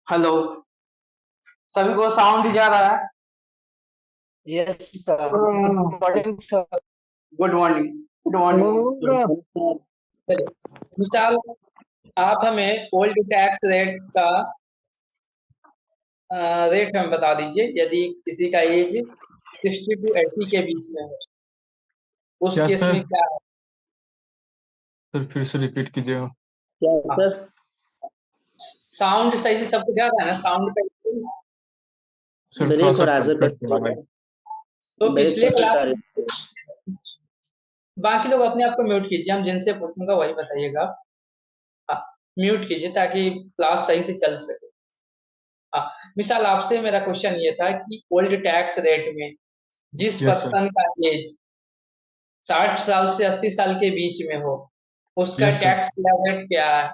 Hello. सभी को sound जा रहा है? Yes sir. Good morning sir. Good morning. Good morning. चलिए, मिसाल आप हमें ओल्ड टैक्स रेट का रेट हमें बता दीजिए। यदि किसी का एज 60 टू 80 के बीच में है, उस क्या केस में सर? क्या है? सर फिर से रिपीट कीजिएगा। क्या हाँ, सर? साउंड सही से सबको जा रहा है ना? साउंड का issue? सर थोड़ा ब्रेक हो सा रहा है कट सर, कट के आ रहा है। तो ब्रेक पिछले कट क्लास आ रही में है। बाकी लोग अपने आप को म्यूट कीजिए, हम जिनसे पूछूंगा वही बताइएगा। हाँ, म्यूट कीजिए ताकि क्लास सही से चल सके। हाँ, मिसाल आपसे मेरा क्वेश्चन ये था कि ओल्ड टैक्स रेट में जिस यस सर। पर्सन का एज 60 साल से 80 साल के बीच में हो, उसका यस सर। टैक्स रेट क्या है?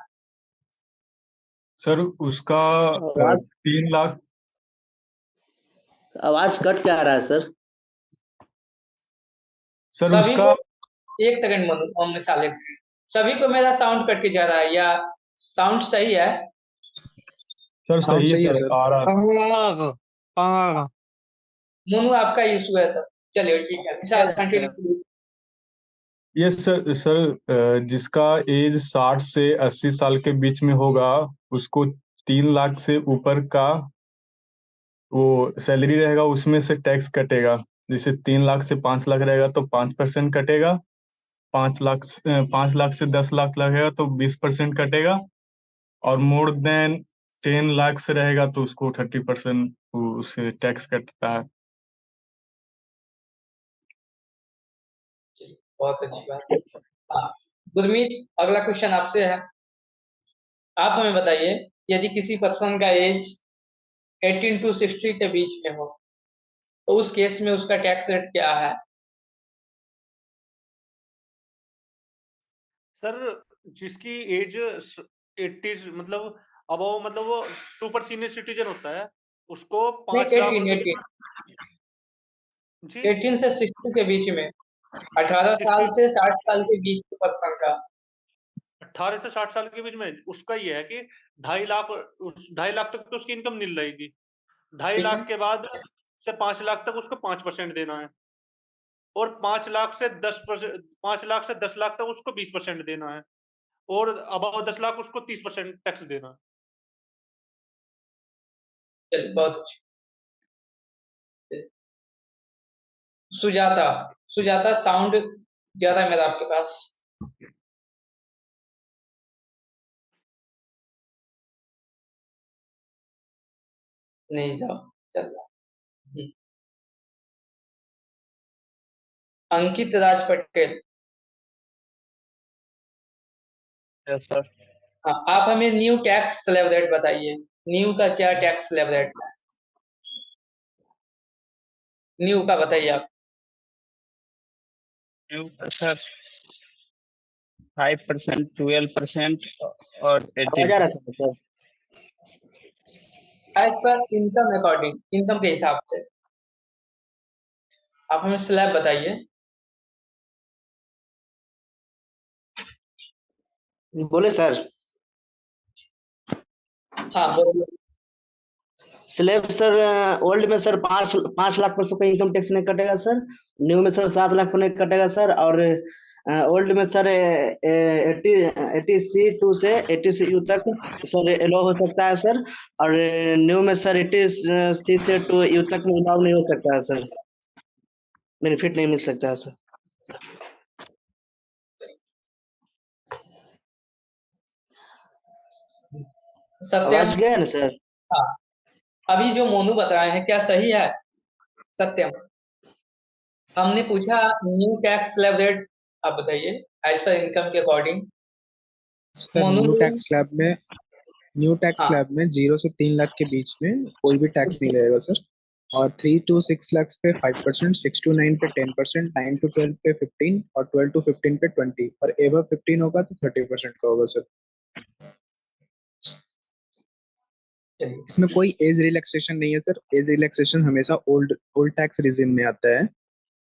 सर उसका आवाज 3 लाख। आवाज कट क्या आ रहा है सर? सर सभी उसका को एक सेकंड मनु मिसाल एक सेकंड। सभी को मेरा साउंड कट के जा रहा है या साउंड सही है? सर साउंड सही है सही है सर, सर। आ रहा है। मनु आपका इशू है तो चलिए ठीक है, मिसाल कंटिन्यू। Yes sir. सर जिसका एज 60 से 80 साल के बीच में होगा, उसको 3 लाख से ऊपर का वो सैलरी रहेगा, उसमें से टैक्स कटेगा। जैसे 3 लाख से 5 लाख रहेगा तो 5% कटेगा। 5 लाख से 10 लाख लगेगा तो 20% कटेगा। और मोर देन 10 लाख से रहेगा तो उसको 30% उसे टैक्स कटता है। बहुत अच्छी बात। हाँ, गुरमीत अगला क्वेश्चन आपसे है। आप हमें बताइए, यदि किसी पर्सन का एज 18 टू 60 के बीच में हो, तो उस केस में उसका टैक्स रेट क्या है? सर जिसकी एज 80 मतलब अबव मतलब वो सुपर सीनियर सिटीजन होता है, उसको नहीं, 5 लाख 18 रुपए 18 जी 18 से 60 के बीच में, 18 साल 60 से 60 साल के बीच के पर्सन का। 18 से 60 साल के बीच में उसका ये है कि 2.5 लाख, उस 2.5 लाख तक तो उसकी इनकम मिल रहेगी। ढाई ठीक है, लाख के बाद से 5 लाख तक उसको 5% देना है, और 5 लाख से 10 लाख तक उसको 20% देना है, और अबव 10 लाख उसको 30% टैक्स देना है। चलिए बहुत अच्छी। सुजाता, सुजाता साउंड ज्यादा है मेरा आपके पास। नहीं जाओ, चल रहा। अंकित राज पटेल। Yes sir. हाँ, आप हमें न्यू टैक्स स्लैब रेट बताइए। न्यू का क्या टैक्स स्लैब रेट है? न्यू का बताइए आप। सर 5%, 12% और 18। आवाज आ रहा था सर? एज पर इनकम अकॉर्डिंग, इनकम के हिसाब से आप हमें स्लैब बताइए। बोले सर। हाँ बोलिए। स्लेब सर, ओल्ड में सर 5 लाख पर से कोई इनकम टैक्स नहीं कटेगा सर। न्यू में सर 7 लाख पर नहीं कटेगा सर। और ओल्ड में सर 80 सी टू से 80 सी यू तक सर एलो हो सकता है सर। और न्यू में सर 80 सी से टू यू तक में अलाउ नहीं हो सकता है सर। बेनिफिट नहीं मिल सकता है सर। सत्यम। आवाज गया है ना सर? हाँ, अभी जो मोनू बताए हैं क्या सही है? सत्यम, हमने पूछा न्यू टैक्स स्लैब रेट, आप बताइए एज पर इनकम के अकॉर्डिंग। सर मोनू ने न्यू टैक्स हाँ, स्लैब में 0 से 3 लाख के बीच में कोई भी टैक्स नहीं लगेगा सर। और 3 to 6 लाख पे 5%, 6 to 9 पे 10%, 9 to 12 पे 15 और 12 to 15 पे 20, और एवर 15 होगा तो 30% का होगा सर। चलिए इसमें कोई एज रिलैक्सेशन नहीं है सर। एज रिलैक्सेशन हमेशा ओल्ड ओल्ड टैक्स रिजिम में आता है,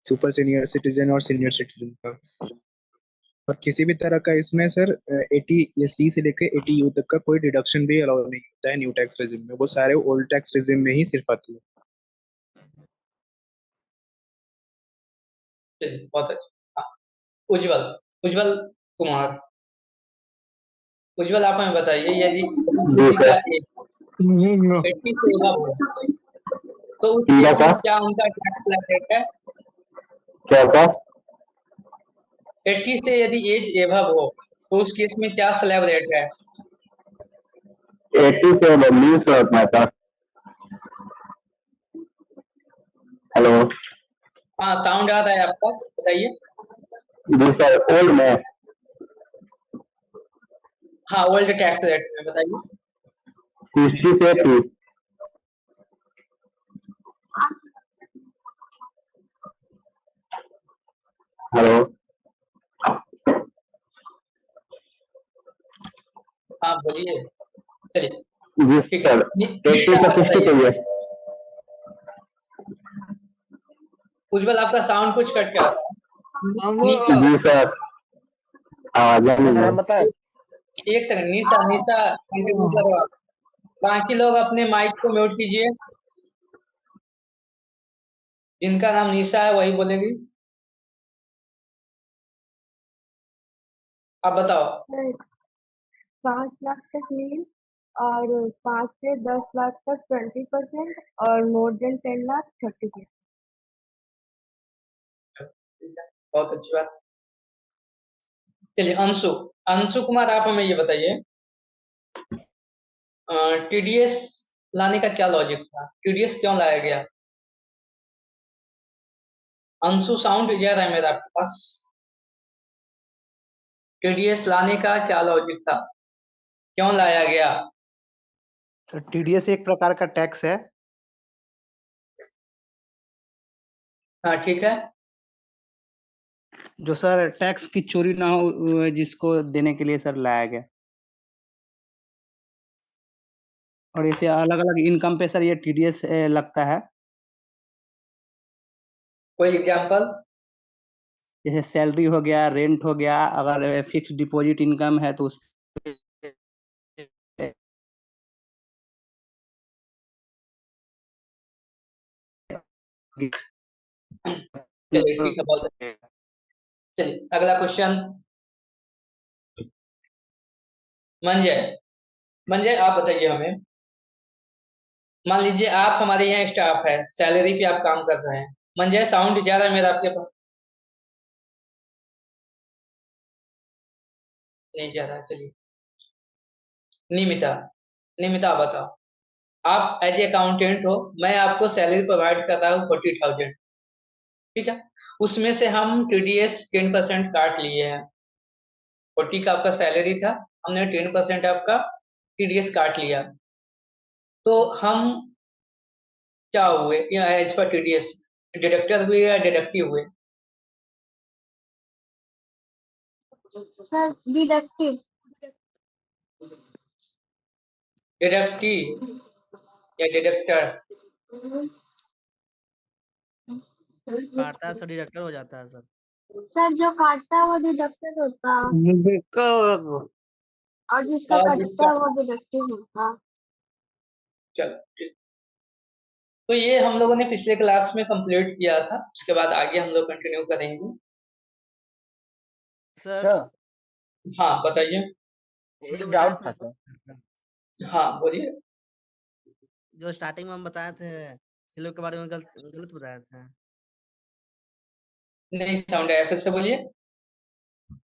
सुपर सीनियर सिटीजन और सीनियर सिटीजन का। और किसी भी तरह का इसमें सर 80 ये सी से लेकर 80 यू तक का कोई डिडक्शन भी अलाउ नहीं होता है न्यू टैक्स रेजिम में, वो सारे ओल्ड टैक्स रेजिम में ही सिर्फ आती है। चलिए बहुत अच्छा। हाँ, उज्जवल उज्जवल कुमार, उज्जवल आप हमें बताइए, यदि जी किसी का सर। एज 80 से एबव हो तो उस क्या केस था? में क्या उनका टैक्स रेट है? क्या था? 80 से यदि एज एबव हो तो उस केस में क्या स्लैब रेट है? 80 से न्यूज रखना था। हेलो। हाँ, साउंड आ रहा है आपका, बताइए। जी सर, ओल्ड में हाँ, ओल्ड टैक्स रेट में बताइए। 60 से 80। हेलो। हाँ, बोलिए। चलिए जी ठीक है। सर, 80 निशा से आप 60 बताइए। चाहिए। उज्जवल आपका साउंड कुछ कट कर रहा है। निशा, जी सर, आवाज नहीं है। एक सेकंड। निशा निशा कंटिन्यू करो आप। बाकी लोग अपने माइक को म्यूट कीजिए। जिनका नाम निशा है वही बोलेगी। आप बताओ। 5 लाख तक नील, और 5 से 10 लाख तक 20%, और मोर देन 10 लाख 30%। बहुत अच्छी बात। चलिए अंशु, अंशु कुमार आप हमें ये बताइए, टीडीएस लाने का क्या लॉजिक था? टीडीएस क्यों लाया गया? अंशु, साउंड जा रहा है मेरा आपके पास? टीडीएस लाने का क्या लॉजिक था, क्यों लाया गया? सर टीडीएस एक प्रकार का टैक्स है हाँ ठीक है। जो सर टैक्स की चोरी ना हो जिसको देने के लिए सर लाया गया। और इसे अलग अलग इनकम पे सर ये टीडीएस लगता है। कोई एग्जांपल? जैसे सैलरी हो गया, रेंट हो गया, अगर फिक्स डिपॉजिट इनकम है तो उस पे चलिए ठीक है, बहुत अच्छा। चलिए अगला क्वेश्चन। मंजय, मंजय आप बताइए हमें, मान लीजिए आप हमारे यहाँ स्टाफ है, सैलरी पे आप काम कर रहे हैं। मंजय, साउंड जा रहा है मेरा आपके पास? नहीं जा रहा, चलिए। निमिता, निमिता आप बताओ, आप एज ए अकाउंटेंट हो, मैं आपको सैलरी प्रोवाइड कर रहा हूँ 40,000, ठीक है? उसमें से हम टीडीएस 10% काट लिए हैं। 40 का आपका सैलरी था, हमने 10% आपका टीडीएस काट लिया, तो हम क्या हुए या एज पर टीडीएस डिडक्टर हुए या डिडक्टिव हुए? Sir deductive. डिडक्टिव या डिडक्टर? काटता है सर, डिडक्टर हो जाता है सर। सर जो काटता है वो डिडक्टेड होता है, और जिसका और कटता जिसका, है वो डिडक्टिव होता है। चलो ठीक। तो ये हम लोगों ने पिछले क्लास में कंप्लीट किया था, उसके बाद आगे हम लोग कंटिन्यू करेंगे। सर हाँ बताइए। एक डाउट था सर। हाँ बोलिए। जो स्टार्टिंग में हम बताए थे स्लैब के बारे में, गलत गलत बताए थे। नहीं साउंड आया, फिर से बोलिए।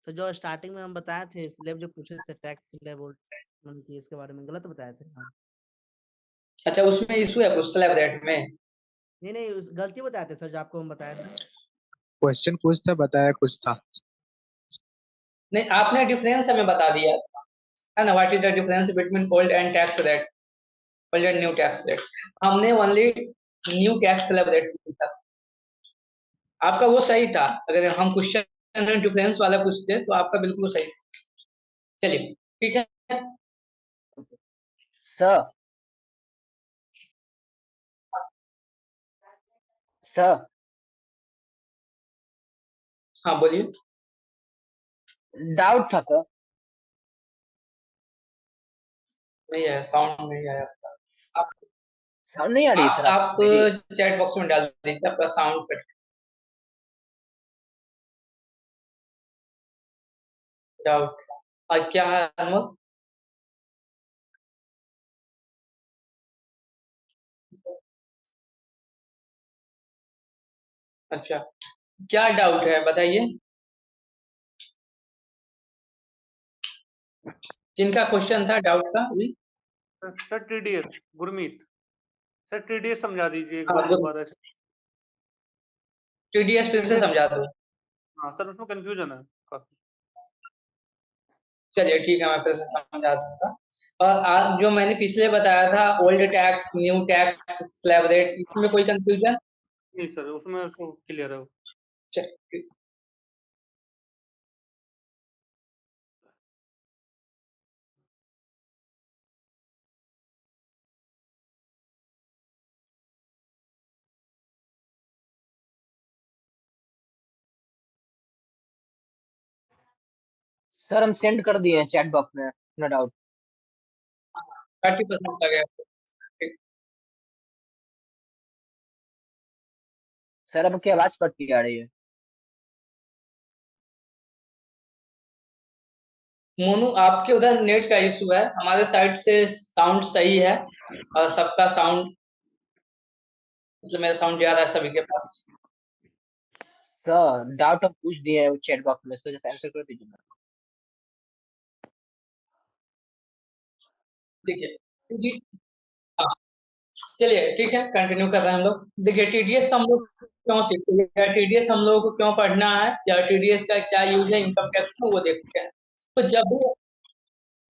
तो जो स्टार्टिंग में हम बताए थे स्लैब जो पूछे थे टैक्स स्लैब और की, इसके बारे में गलत बताए थे हम। अच्छा, उसमें इशू है कुछ स्लैब रेट में? नहीं नहीं, गलती बताए थे सर जो आपको हम बताए थे। क्वेश्चन कुछ था, बताया कुछ था। नहीं, आपने डिफरेंस हमें बता दिया है ना, what is the difference between old and tax rate, old and new tax rate. हमने only new tax slab rate पूछा था, आपका वो सही था। अगर हम क्वेश्चन डिफरेंस वाला पूछते तो आपका बिल्कुल सही था। चलिए ठीक है। सर सर हाँ बोलिए। डाउट था सर। नहीं है, साउंड नहीं आया आपका। साउंड नहीं आ रही है सर आप मेरी। चैट बॉक्स में डाल दीजिए आपका साउंड कट। डाउट आज क्या है अनमोल? अच्छा, क्या डाउट है बताइए, किनका क्वेश्चन था डाउट का अभी? Sir TDS Gurmeet, sir TDS समझा दीजिए एक हाँ, बार दोबारा से। टीडीएस फिर से समझा दो। हाँ सर, उसमें कंफ्यूजन है काफी। चलिए ठीक है, मैं फिर से समझा दूंगा। और आज जो मैंने पिछले बताया था old tax, new tax, slab rate, इसमें कोई कंफ्यूजन? नहीं सर, उसमें उसको क्लियर है। चलिए, सर हम सेंड कर दिए हैं चैट बॉक्स में, नो डाउट। 30% लगेगा। ठीक। सर अब की आवाज कट के आ रही है। मोनू, आपके उधर नेट का इशू है, हमारे साइड से साउंड सही है और सबका साउंड, मतलब मेरा साउंड जा रहा है सभी के पास। सर डाउट हम पूछ दिए हैं चैट बॉक्स में, सर आंसर कर दीजिए ना। ठीक है हाँ, चलिए ठीक है, कंटिन्यू कर रहे हैं हम लोग। देखिए टीडीएस हम लोग क्यों सीखते हैं, टीडीएस हम लोगों को क्यों पढ़ना है, या टीडीएस का क्या यूज है इनकम टैक्स में, वो देखते हैं। तो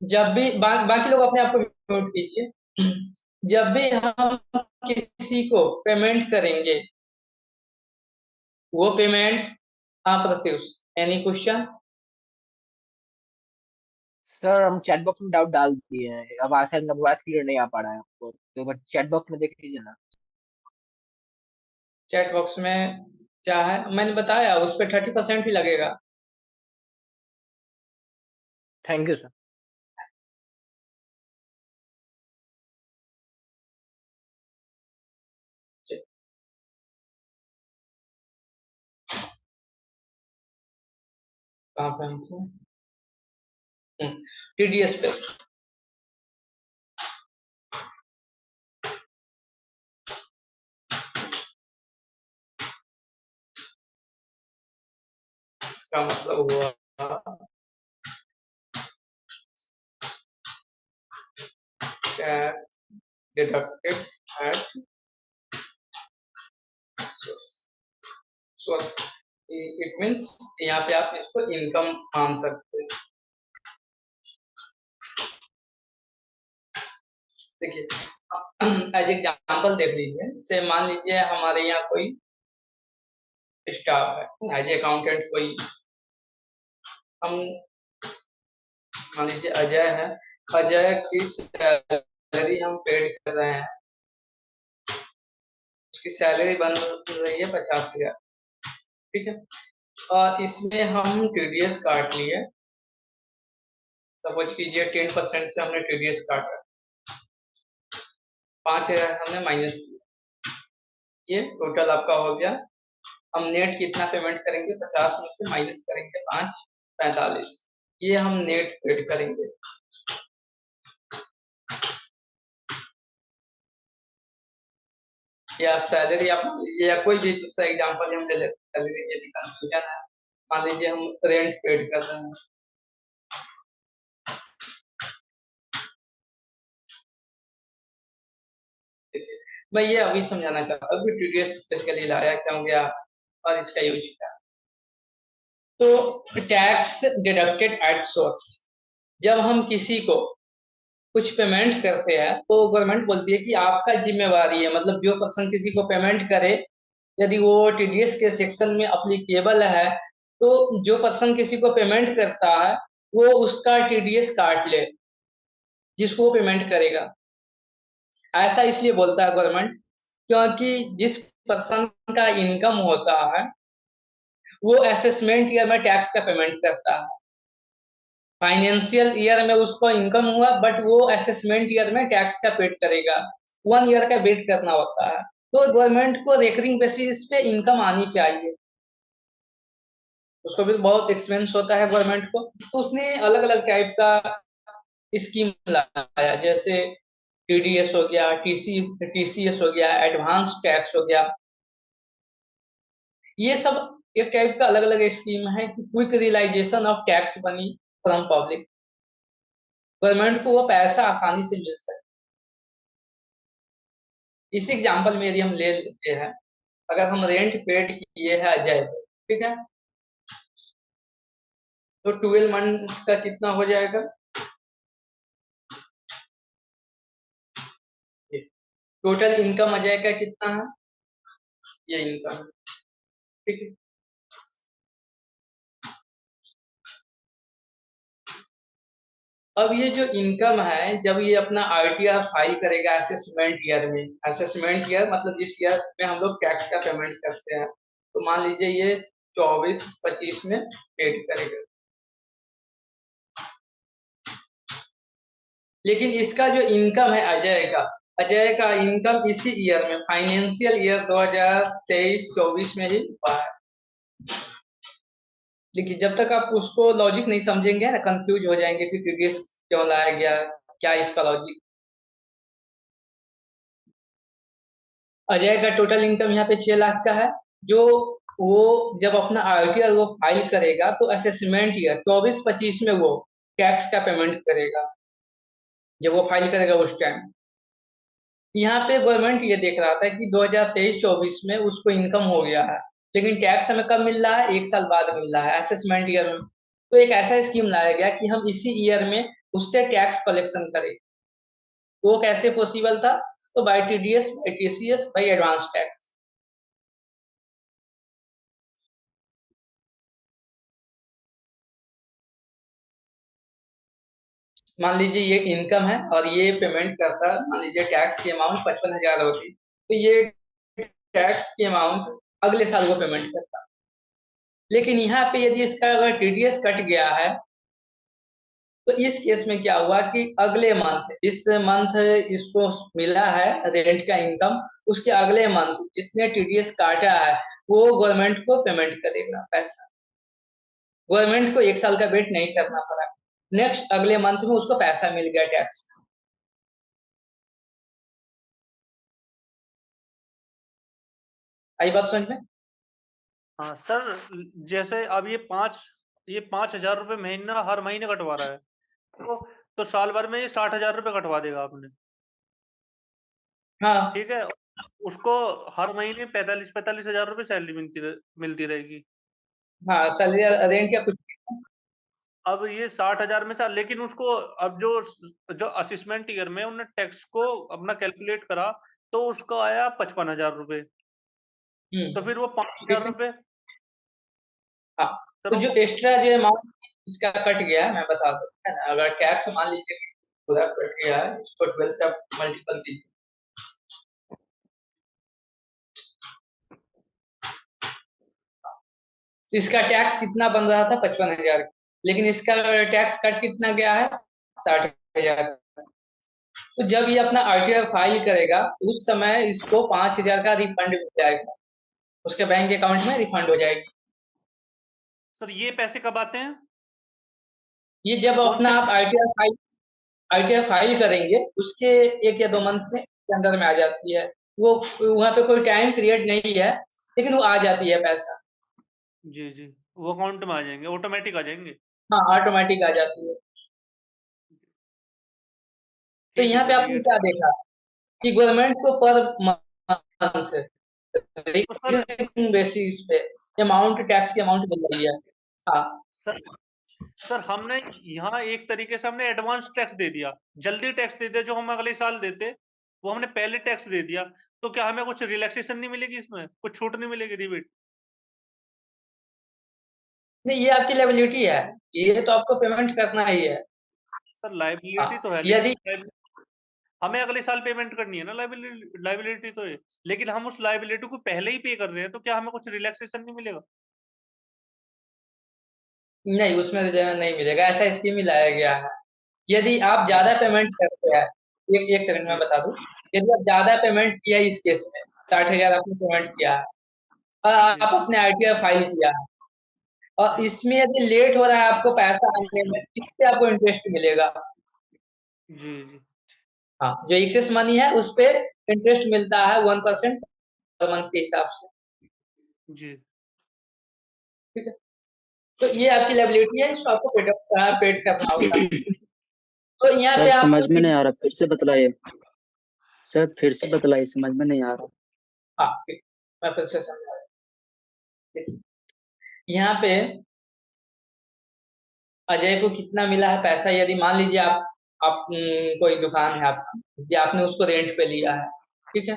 जब भी बाकी लोग अपने आप को म्यूट कीजिए। जब भी हम किसी को पेमेंट करेंगे, वो पेमेंट, हाँ प्रत्युष, एनी क्वेश्चन? सर हम चैट बॉक्स में डाउट डाल दिए हैं, अब आसान आवाज क्लियर नहीं आ पा रहा है आपको, तो बट चैट बॉक्स में देख लीजिए ना। चैट बॉक्स में क्या है मैंने बताया, उस पर 30% ही लगेगा। Thank you sir. कहाँ पे हम थे? टीडीएस पे। इसका मतलब हुआ deducted at source. It means यहाँ पे आप इसको इनकम मान सकते हैं। देखिए एज एग्जाम्पल देख लीजिए, से मान लीजिए हमारे यहाँ कोई स्टाफ है, एज अकाउंटेंट कोई, हम मान लीजिए अजय है, अजय की सैलरी हम पेड कर रहे हैं, उसकी सैलरी बन रही है 50,000, ठीक है। और इसमें हम टीडीएस काट लिए, सपोज कीजिए 10% से हमने टीडीएस काटा, 5,000 हमने माइनस किया, ये टोटल आपका हो गया। हम नेट कितना पेमेंट करेंगे, 50 में से माइनस करेंगे 5, 45, ये हम नेट पेड करेंगे। या सैलरी आप मान लीजिए, या कोई भी दूसरा एग्जांपल हम ले लेते हैं, सैलरी यदि कंफ्यूजन है, मान लीजिए हम रेंट पेड कर रहे हैं, मैं ये अभी समझाना चाहता हूँ कि टीडीएस स्पेशली लाया क्यों गया और इसका यूज क्या। तो टैक्स डिडक्टेड एट सोर्स, जब हम किसी को कुछ पेमेंट करते हैं तो गवर्नमेंट बोलती है कि आपका जिम्मेवारी है, मतलब जो पर्सन किसी को पेमेंट करे, यदि वो टीडीएस के सेक्शन में अप्लीकेबल है, तो जो पर्सन किसी को पेमेंट करता है वो उसका टीडीएस काट ले, जिसको वो पेमेंट करेगा। ऐसा इसलिए बोलता है गवर्नमेंट क्योंकि जिस पर्सन का इनकम होता है वो असेसमेंट ईयर में टैक्स का पेमेंट करता है, फाइनेंशियल ईयर में उसको इनकम हुआ, बट वो असेसमेंट ईयर में टैक्स का पेड करेगा। 1 ईयर का वेट करना होता है। तो गवर्नमेंट को रेकरिंग बेसिस पे इनकम आनी चाहिए। उसको भी बहुत एक्सपेंस होता है गवर्नमेंट को, तो उसने अलग अलग टाइप का स्कीम लाया, जैसे टीडीएस हो गया, टीसीएस हो गया, एडवांस टैक्स हो गया। ये सब एक टाइप का अलग अलग स्कीम है कि quick realisation of tax money from public. Government को वो पैसा आसानी से मिल सके। इस एग्जाम्पल में यदि हम ले लेते हैं, अगर हम रेंट पेड किए हैं अजय पे, ठीक है, तो 12 मंथ का कितना हो जाएगा? टोटल इनकम अजय का कितना है? ये इनकम, ठीक है। अब ये जो इनकम है, जब ये अपना आईटीआर फाइल करेगा असेसमेंट ईयर में, असेसमेंट ईयर मतलब जिस ईयर में हम लोग टैक्स का पेमेंट करते हैं, तो मान लीजिए ये 24-25 में पेड करेगा। लेकिन इसका जो इनकम है अजय का इनकम इसी ईयर में, फाइनेंशियल ईयर 2023-24 में ही हुआ है। देखिए, जब तक आप उसको लॉजिक नहीं समझेंगे ना, कंफ्यूज हो जाएंगे कि टीडीएस क्यों लाया गया, क्या इसका लॉजिक। अजय का टोटल इनकम यहाँ पे 6 लाख का है, जो वो जब अपना आईटीआर वो फाइल करेगा तो असेसमेंट ईयर 24-25 में वो टैक्स का पेमेंट करेगा, जब वो फाइल करेगा उस टाइम। यहाँ पे गवर्नमेंट ये देख रहा था कि 2023-24 में उसको इनकम हो गया है, लेकिन टैक्स हमें कब मिल रहा है? 1 साल बाद मिल रहा है, असेसमेंट ईयर में। तो एक ऐसा स्कीम लाया गया कि हम इसी ईयर में उससे टैक्स कलेक्शन करें। तो वो कैसे पॉसिबल था? तो by TDS, by TCS, by advance tax. मान लीजिए ये इनकम है और ये पेमेंट करता, मान लीजिए टैक्स की अमाउंट 55,000 होती, तो ये टैक्स की अमाउंट अगले साल को पेमेंट करता। लेकिन यहाँ पे यदि इसका अगर टीडीएस कट गया है, तो इस केस में क्या हुआ कि अगले मंथ, इस मंथ इसको मिला है रेंट का इनकम, उसके अगले मंथ जिसने टीडीएस काटा है वो गवर्नमेंट को पेमेंट करेगा पैसा। गवर्नमेंट को 1 साल का वेट नहीं करना पड़ा, नेक्स्ट अगले मंथ में उसको पैसा मिल गया टैक्स। आई बात समझ में? हाँ सर, जैसे अब ये 5,000 रुपये महीना हर महीने कटवा रहा है, तो साल भर में ये 60,000 रुपये कटवा देगा आपने, हाँ ठीक है। उसको हर महीने 45,000 रुपये सैलरी मिलती रहेगी। हाँ, सैलरी रेंट या कुछ। अब ये 60,000 में से, लेकिन उसको अब जो असेसमेंट ईयर में उन्होंने टैक्स को अपना कैलकुलेट करा, तो उसको आया 55,000 रुपये। तो फिर वो 5,000 ठीक है। रुपये हाँ, सर तो जो एक्स्ट्रा जो अमाउंट इसका कट गया है, मैं बता दूं, है ना, अगर टैक्स मान लीजिए पूरा कट गया है, इसको 12 से आप मल्टीपल कीजिए, तो इसका टैक्स कितना बन रहा था? 55,000, लेकिन इसका टैक्स कट कितना गया है? 60,000। तो जब ये अपना आरटीआर फाइल करेगा, उस समय इसको 5,000 का रिफंड मिल जाएगा, उसके बैंक अकाउंट में रिफंड हो जाएगी। सर ये पैसे कब आते हैं? ये जब कौन अपना से आप आईटीआर फाइल करेंगे, उसके 1 या 2 मंथ में के अंदर में आ जाती है वो। वहाँ पे कोई टाइम पीरियड नहीं है, लेकिन वो आ जाती है पैसा। जी जी, वो अकाउंट में आ जाएंगे, ऑटोमेटिक आ जाएंगे। हाँ, ऑटोमेटिक आ जाती है। तो ठीक है यहाँ पे सर, आपने ये क्या देखा कि गवर्नमेंट को पर मंथ तो सर बेसिस पे अमाउंट, टैक्स की अमाउंट मिल रही है। हाँ सर सर हमने यहाँ एक तरीके से हमने एडवांस टैक्स दे दिया, जल्दी टैक्स दे दिया, जो हम अगले साल देते वो हमने पहले टैक्स दे दिया। तो क्या हमें कुछ रिलैक्सेशन नहीं मिलेगी, इसमें कुछ छूट नहीं मिलेगी, रिबेट? नहीं, ये आपकी लायबिलिटी है, ये तो आपको पेमेंट करना ही है। सर लाइबिलिटी हाँ, तो है, यदि लेकिन हमें अगले साल पेमेंट करनी है ना, लाइबिलिटी तो है, लेकिन हम उस लाइबिलिटी को पहले ही पे कर रहे हैं, तो क्या हमें कुछ रिलैक्सेशन नहीं मिलेगा? नहीं, उसमें नहीं मिलेगा, ऐसा स्कीम ही लाया गया है। यदि आप ज़्यादा पेमेंट करते हैं, एक सेकंड में बता दूँ, यदि आप ज़्यादा पेमेंट किया इस केस में, 60,000 आपने पेमेंट किया है और आप अपने आईटीआर फाइल किया है और इसमें यदि लेट हो रहा है आपको पैसा आने में, इससे आपको इंटरेस्ट मिलेगा। जी, जी। हाँ, जो एक्सेस मनी है उस पे इंटरेस्ट मिलता है 1% पर मंथ के हिसाब से। जी। ठीक है? तो ये आपकी लायबिलिटी है, इसको आपको पेड करना होगा। तो यहाँ सर पे समझ आपको में नहीं आ रहा, फिर से बतलाइए। सर फिर से बताइए, समझ में नहीं आ रहा। हाँ, ठीक, मैं फिर से समझा रहा हूँ। ठीक। यहाँ पे अजय को कितना मिला है पैसा, यदि मान लीजिए आप कोई दुकान है आपकी, या आपने उसको रेंट पे लिया है, ठीक है?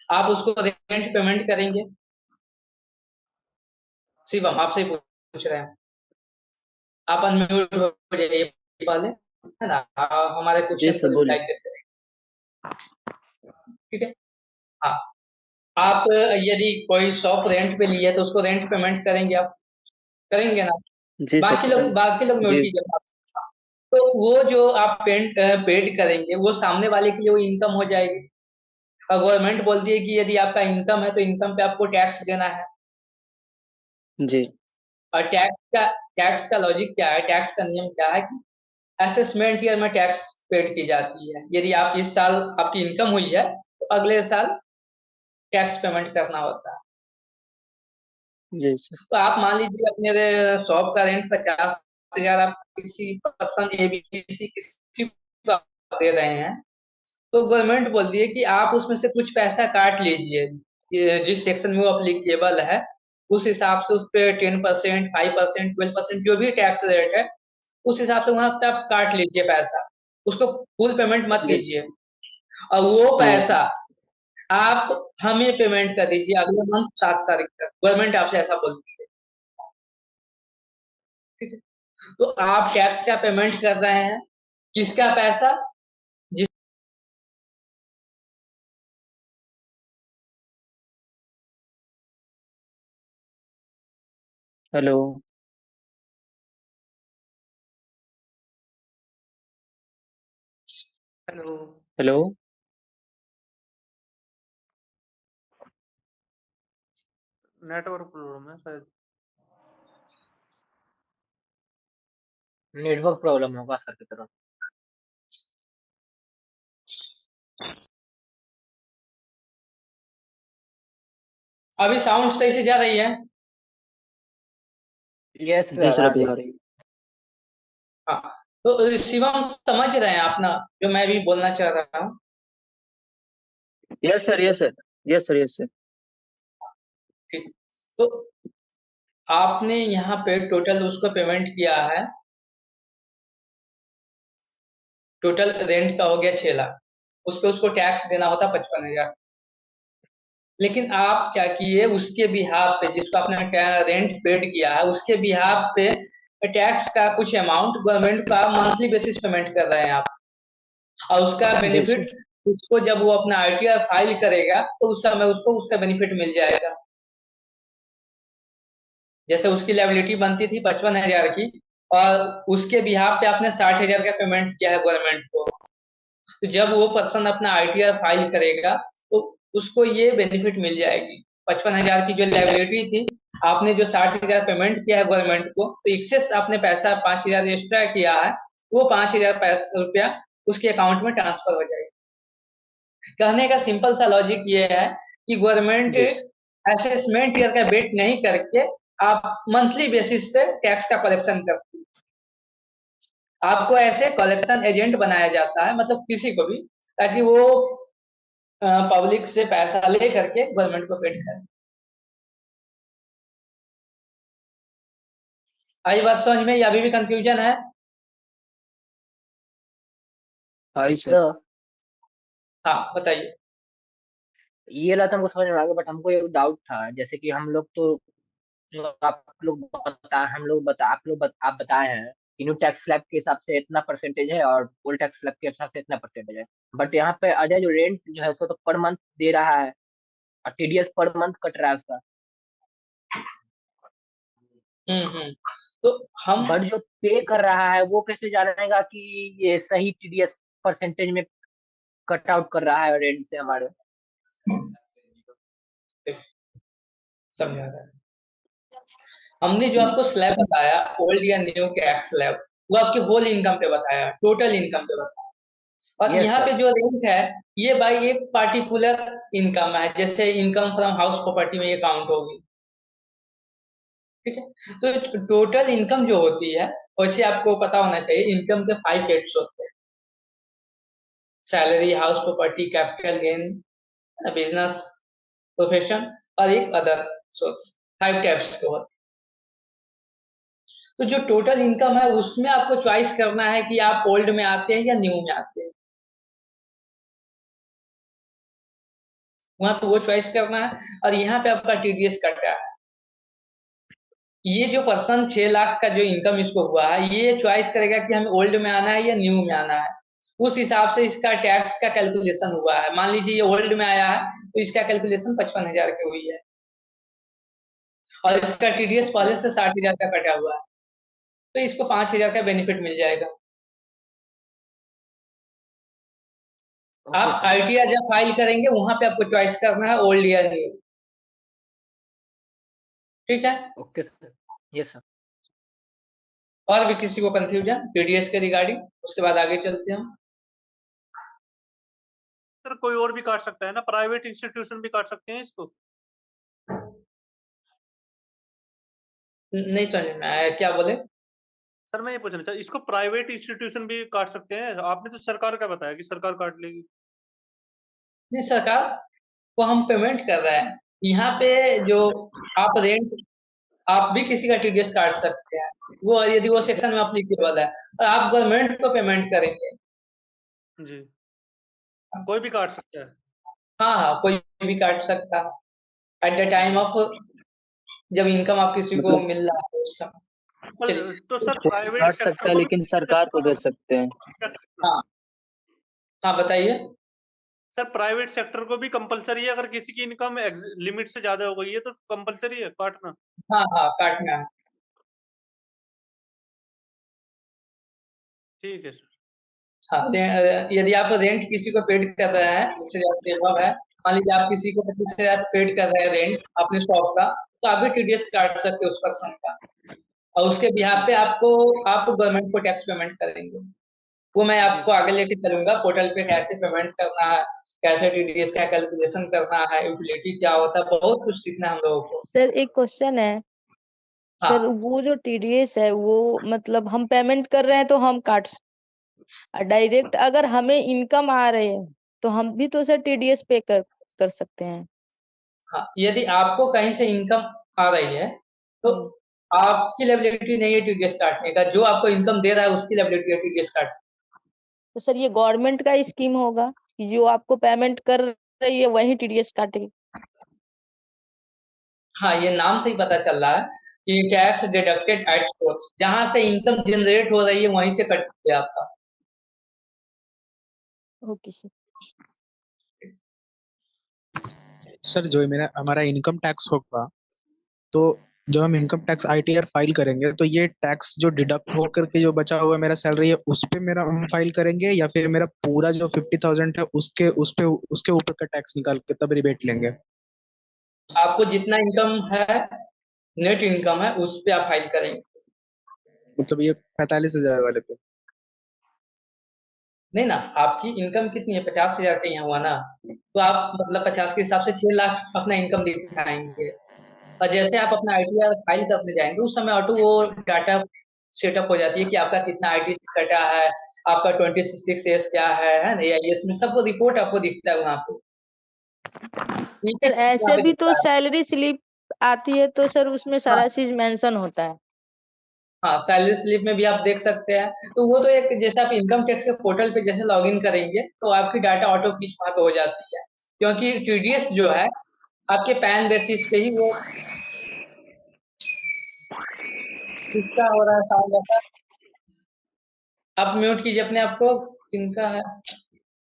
आप उसको रेंट पेमेंट करेंगे। शिवम, आपसे ही पूछ रहे हैं। आप अनम्यूट हो जाइए पहले, है ना? हमारे जी क्वेश्चन को सर रिप्लाई बोलिए। देते रहिए। ठीक है? हाँ, आप यदि कोई शॉप रेंट पे ली है तो उसको रेंट पेमेंट करेंगे आप, करेंगे ना? जी सर करेंगे। बाकी लोग म्यूट जी कीजिए। तो वो जो आप पेड करेंगे वो सामने वाले के लिए वो इनकम हो जाएगी। और गवर्नमेंट बोलती है कि यदि आपका इनकम है तो इनकम पे आपको टैक्स देना है। जी और टैक्स का लॉजिक क्या है, टैक्स का नियम क्या है कि असेसमेंट ईयर में टैक्स पेड की जाती है। यदि आप इस साल आपकी इनकम हुई है तो अगले साल टैक्स पेमेंट करना होता है। जी सर। तो आप मान लीजिए अपने शॉप का रेंट 50,000 आप किसी पर्सन एबीसी किसी को दे रहे हैं, तो गवर्नमेंट बोलती है कि आप उसमें से कुछ पैसा काट लीजिए। ये जिस सेक्शन में वो एप्लीकेबल है, उस हिसाब से उस पे 10%, 5%, 12% जो भी टैक्स रेट है, उस हिसाब से वहाँ पे आप काट लीजिए पैसा। उसको फुल पेमेंट मत जी कीजिए और वो जी पैसा आप हमें पेमेंट कर दीजिए अगले मंथ 7 तारीख तक। गवर्नमेंट आपसे ऐसा बोलती है। ठीक है? तो आप टैक्स का पेमेंट कर रहे हैं, किसका पैसा? जिस hello hello. Hello. Network problem है शायद। नेटवर्क प्रॉब्लम होगा सर की तरफ। अभी साउंड सही से जा रही है? यस जी सर सर आ अभी रही आ है। रही। हाँ, तो शिवम समझ रहे हैं आप ना, जो मैं भी बोलना चाह रहा हूँ? Yes sir yes sir yes sir yes sir. ठीक। तो आपने यहाँ पे टोटल उसको पेमेंट किया है, टोटल रेंट का हो गया 6 लाख, उस पे उसको टैक्स देना होता 55,000। लेकिन आप क्या किए, उसके बिहाफ पे जिसको आपने रेंट पेड किया है उसके बिहाफ पे टैक्स का कुछ अमाउंट गवर्नमेंट का मंथली बेसिस पेमेंट कर रहे हैं आप। और उसका जी सर। बेनिफिट उसको जब वो अपना आईटीआर फाइल करेगा तो उस समय उसको उसका बेनिफिट मिल जाएगा। जैसे उसकी लायबिलिटी बनती थी 55,000 की और उसके बिहाफ पे आपने 60,000 का पेमेंट किया है गवर्नमेंट को। तो जब वो पर्सन अपना आईटीआर फाइल करेगा तो उसको ये बेनिफिट मिल जाएगी। 55,000 की जो लायबिलिटी थी, आपने जो 60,000 पेमेंट किया है गवर्नमेंट को, तो एक्सेस आपने पैसा 5,000 एक्स्ट्रा किया है, वो 5,000 रुपया उसके अकाउंट में ट्रांसफर हो जाएगा। कहने का सिंपल सा लॉजिक ये है कि गवर्नमेंट जी सर। असेसमेंट ईयर का वेट नहीं करके आप मंथली बेसिस पे टैक्स का कलेक्शन करती है। आपको ऐसे कलेक्शन एजेंट बनाया जाता है, मतलब किसी को भी, ताकि वो पब्लिक से पैसा ले करके गवर्नमेंट को पेड करे। आई बात समझ में या अभी भी कंफ्यूजन है? आई सर। तो हाँ, बताइए। ये वाला तो हमको समझ में आ गया, बट हमको एक डाउट था, जैसे कि हम लोग तो आप बताए हैं कि न्यू टैक्स स्लैब के हिसाब से इतना परसेंटेज है और ओल्ड टैक्स स्लैब के हिसाब से इतना परसेंटेज है। बट यहाँ पे अजय जो रेंट जो है उसको तो पर मंथ दे रहा है और टीडीएस पर मंथ कट रहा है उसका। हम्म। तो हम बट जो पे कर रहा है वो कैसे जानेगा कि ये सही टीडीएस परसेंटेज में कट आउट कर रहा है रेंट से हमारे? समझा रहा है। हमने जो आपको स्लैब बताया ओल्ड या न्यू टैक्स स्लैब, वो आपके होल इनकम पे बताया, टोटल इनकम पे बताया। और यस यहाँ सर। पे जो रेंट है ये बाई एक पार्टिकुलर इनकम है, जैसे इनकम फ्रॉम हाउस प्रॉपर्टी में ये काउंट होगी। ठीक है, तो टोटल इनकम जो होती है वैसे आपको पता होना चाहिए इनकम के 5 हेड्स होते हैं, salary, house property, capital gain, business, profession और एक अदर सोर्स, 5 टाइप्स के होते हैं। तो जो टोटल इनकम है उसमें आपको चॉइस करना है कि आप ओल्ड में आते हैं या न्यू में आते हैं, वहां पे वो चॉइस करना है। और यहाँ पे आपका टीडीएस कटा है। ये जो पर्सन 6 लाख का जो इनकम इसको हुआ है ये चॉइस करेगा कि हमें ओल्ड में आना है या न्यू में आना है, उस हिसाब से इसका टैक्स का कैलकुलेशन हुआ है। मान लीजिए ये ओल्ड में आया है तो इसका कैलकुलेशन 55,000 की हुई है और इसका टीडीएस पहले से 60,000 का कटा हुआ है, तो इसको 5,000 का बेनिफिट मिल जाएगा। आप आईटीआर जब फाइल करेंगे वहां पे आपको चॉइस करना है ओल्ड या न्यू। ठीक है, ओके सर। Yes sir. और भी किसी को कंफ्यूजन टीडीएस के रिगार्डिंग? उसके बाद आगे चलते हैं हम। सर कोई और भी काट सकता है ना, प्राइवेट इंस्टीट्यूशन भी काट सकते हैं इसको? नहीं समझ में आया, क्या बोले? सर मैं ये पूछना था, इसको प्राइवेट इंस्टीट्यूशन भी काट सकते हैं? आपने तो सरकार का बताया कि सरकार काट लेगी। नहीं, सरकार को हम पेमेंट कर रहे हैं। यहाँ पे जो आप रेंट, आप भी किसी का टीडीएस काट सकते हैं, वो यदि वो सेक्शन में अप्लीकेबल है, और आप गवर्नमेंट को पेमेंट करेंगे। जी, कोई भी काट सकता है? हाँ, कोई भी काट सकता है एट द टाइम ऑफ जब इनकम आप किसी को मतलब मिल रहा है उस समय। चलिए, तो सर कोई भी प्राइवेट काट सेक्टर सकता है को भी लेकिन सरकार को दे सकते हैं। हाँ हाँ बताइए। सर प्राइवेट सेक्टर को भी कंपलसरी है, अगर किसी की इनकम लिमिट से ज्यादा हो गई है तो कंपलसरी है काटना? हाँ हाँ काटना है। ठीक है सर। हाँ, यदि आप रेंट किसी को पेड कर रहे हैं, उससे ज्यादा एबव है, मान लीजिए आप किसी को 25,000 पेड कर रहे हैं रेंट अपने शॉप का, तो आप भी टीडीएस काट सकते हैं उस पर्सन का, और उसके बिहाफ पे आपको आप गवर्नमेंट को टैक्स पेमेंट करेंगे। वो मैं आपको आगे लेके चलूंगा पोर्टल पे कैसे पेमेंट करना है, कैसे टीडीएस का कैलकुलेशन करना है, यूटिलिटी क्या होता है, बहुत कुछ सीखना है हम लोगों को। सर एक क्वेश्चन है। सर हाँ वो जो टीडीएस है वो मतलब हम पेमेंट कर रहे हैं तो हम काट, डायरेक्ट अगर हमें इनकम आ रही है तो हम भी तो सर टीडीएस पे कर सकते हैं। हाँ, यदि आपको कहीं से इनकम आ रही है तो आपकी लायबिलिटी नहीं है टीडीएस काटने का, जो आपको इनकम दे रहा है उसकी लायबिलिटी है टीडीएस काटने। तो सर ये गवर्नमेंट का स्कीम होगा कि जो आपको पेमेंट कर रही है वही टीडीएस काटेगी? हाँ, ये नाम से ही पता चल रहा है कि टैक्स डिडक्टेड एट सोर्स, जहां से इनकम जनरेट हो रही है वहीं से कट गया आपका। Okay sir. सर जो मेरा हमारा इनकम टैक्स होगा, तो जब हम इनकम टैक्स आईटीआर फाइल करेंगे तो ये टैक्स जो डिडक्ट हो करके जो बचा हुआ मेरा सैलरी है उस पे मेरा हम फाइल करेंगे, या फिर मेरा पूरा जो 50,000 है उसके ऊपर का टैक्स निकाल के तब रिबेट लेंगे? आपको जितना इनकम है, नेट इनकम है, उस पे आप फाइल करेंगे। मतलब ये 45,000 वाले पे? नहीं ना, आपकी इनकम कितनी है? 50,000 का यहाँ हुआ ना, तो आप मतलब 50 के हिसाब से 6 लाख अपना इनकम दिखाएंगे, और जैसे आप अपना आईटीआर फाइल करने जाएंगे उस समय ऑटो वो डाटा सेटअप हो जाती है कि आपका कितना आईटी कटा है, आपका 26 एस क्या है ना, या इसमें सबको रिपोर्ट आपको दिखता है वहाँ पे। ठीक है, सर वहाँ ऐसे पे भी तो दिखता है। सैलरी स्लिप आती है तो सर उसमें हाँ सारा चीज मेंशन होता है। हाँ, सैलरी स्लिप में भी आप देख सकते हैं, तो वो तो एक जैसे आप इनकम टैक्स के पोर्टल पे जैसे लॉगिन करेंगे तो आपकी डाटा ऑटो फिच वहाँ पे हो जाती है, क्योंकि टीडीएस जो है आपके पैन बेसिस पे ही वो किसका हो रहा है साल। आप म्यूट कीजिए अपने आप को, किनका है,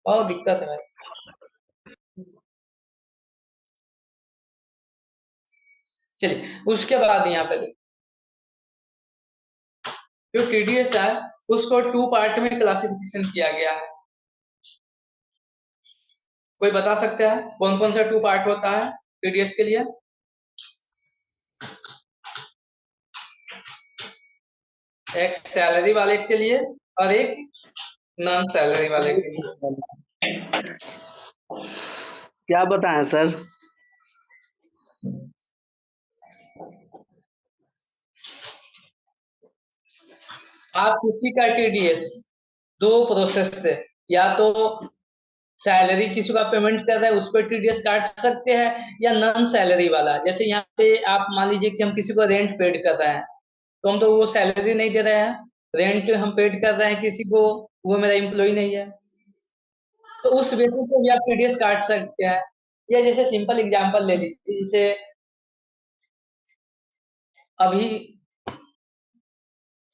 बहुत दिक्कत है भाई। चलिए उसके बाद यहाँ पे जो टीडीएस है उसको 2 पार्ट में क्लासिफिकेशन किया गया है। कोई बता सकता है कौन कौन सा 2 पार्ट होता है टीडीएस के लिए? एक सैलरी वाले के लिए और एक नॉन सैलरी वाले के लिए। क्या बताएं सर? आप किसी का टीडीएस 2 प्रोसेस से, या तो सैलरी किसी का पेमेंट कर रहा है उस पर टीडीएस काट सकते हैं, या नॉन सैलरी वाला। जैसे यहाँ पे आप मान लीजिए कि हम किसी को रेंट पेड कर रहे हैं, तो हम तो वो सैलरी नहीं दे रहे हैं, रेंट हम पेड कर रहे हैं किसी को, वो मेरा एम्प्लॉय नहीं है, तो उस बेसिस पे भी आप टीडीएस काट सकते हैं। या जैसे सिंपल एग्जांपल ले लीजिए, जैसे अभी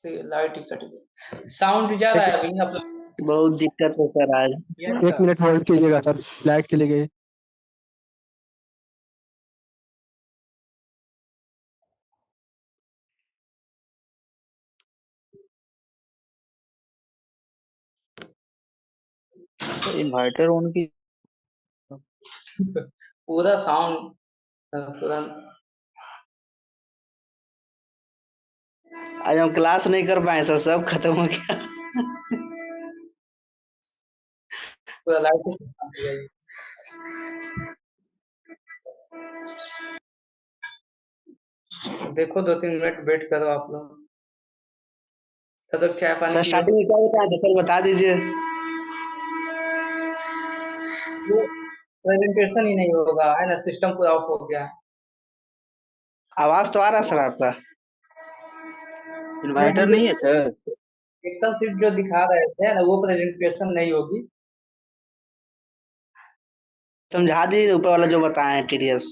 लाइट ही कट गई, साउंड जा रहा है अभी आप बहुत दिक्कत है सर आज। 1 मिनट होल्ड कीजिएगा सर, लाइट चली गई। इन्वर्टर ऑन की पूरा साउंड पूरा। आज हम क्लास नहीं कर पाए सर, सब खत्म हो गया। पूरा लाइट देखो 2-3 मिनट वेट करो आप लोग, तब तक चाय पानी सर पी लो। स्टार्टिंग में क्या बताया था सर, बता दीजिए। वो प्रेजेंटेशन ही नहीं होगा है ना, सिस्टम पूरा ऑफ हो गया। आवाज तो आ रहा है सर आपका। इन्वर्टर नहीं है सर। एक्सेल शीट जो दिखा रहे थे ना वो प्रेजेंटेशन नहीं होगी। समझा दीजिए ऊपर वाला जो बताए हैं टीडीएस।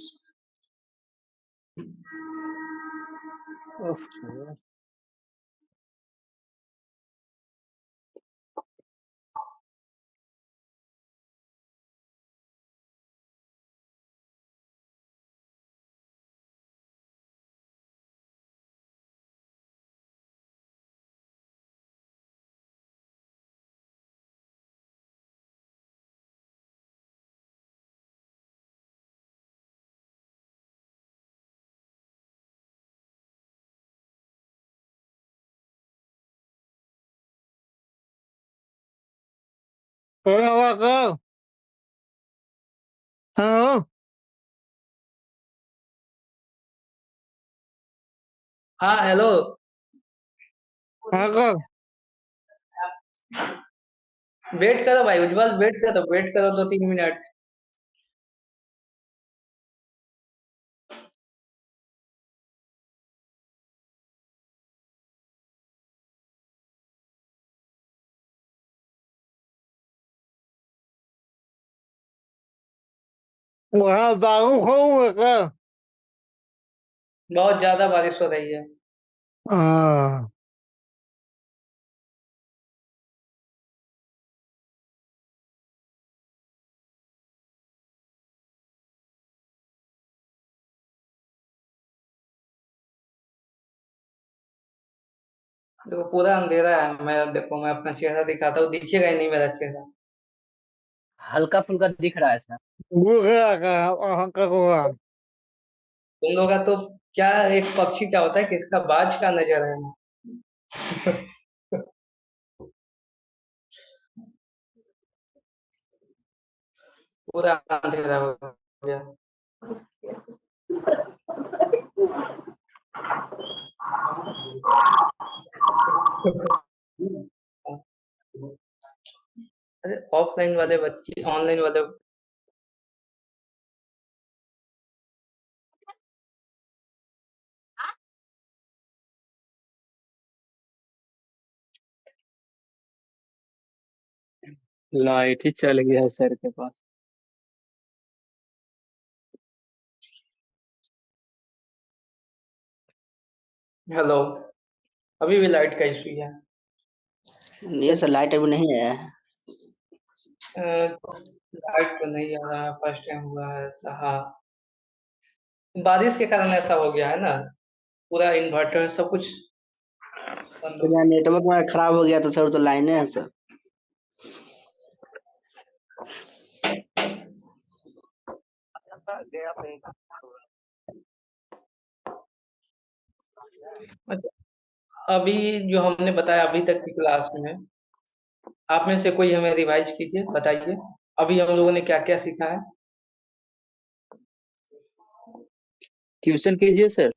हेलो। हाँ हेलो। वेट करो भाई उज्जवल, वेट करो 2-3 मिनट। वहाँ बारिश हो क्या? बहुत ज्यादा बारिश हो रही है। हाँ। देखो पूरा अंधेरा है, मैं अपना चेहरा दिखाता हूँ, दिखेगा ही नहीं मेरा चेहरा। हल्का फुल्का दिख रहा है सर। तुम लोग का तो क्या, एक पक्षी क्या होता है, किसका बाज का नजर है ना। पूरा अंधेरा हो गया। अरे ऑफलाइन वाले बच्चे ऑनलाइन वाले। लाइट ही चल गया है सर के पास। हेलो, अभी भी लाइट का इशू है। ये सर लाइट अभी नहीं है। लाइट तो नहीं आ रहा है, फर्स्ट टाइम हुआ है ऐसा। हाँ, बारिश के कारण ऐसा हो गया है ना, पूरा इन्वर्टर सब कुछ सर यहाँ नेटवर्क में खराब हो गया था सर, तो लाइनें हैं सर। अभी जो हमने बताया अभी तक की क्लास में, आप में से कोई हमें रिवाइज कीजिए, बताइए अभी हम लोगों ने क्या क्या सीखा है। क्वेश्चन कीजिए सर।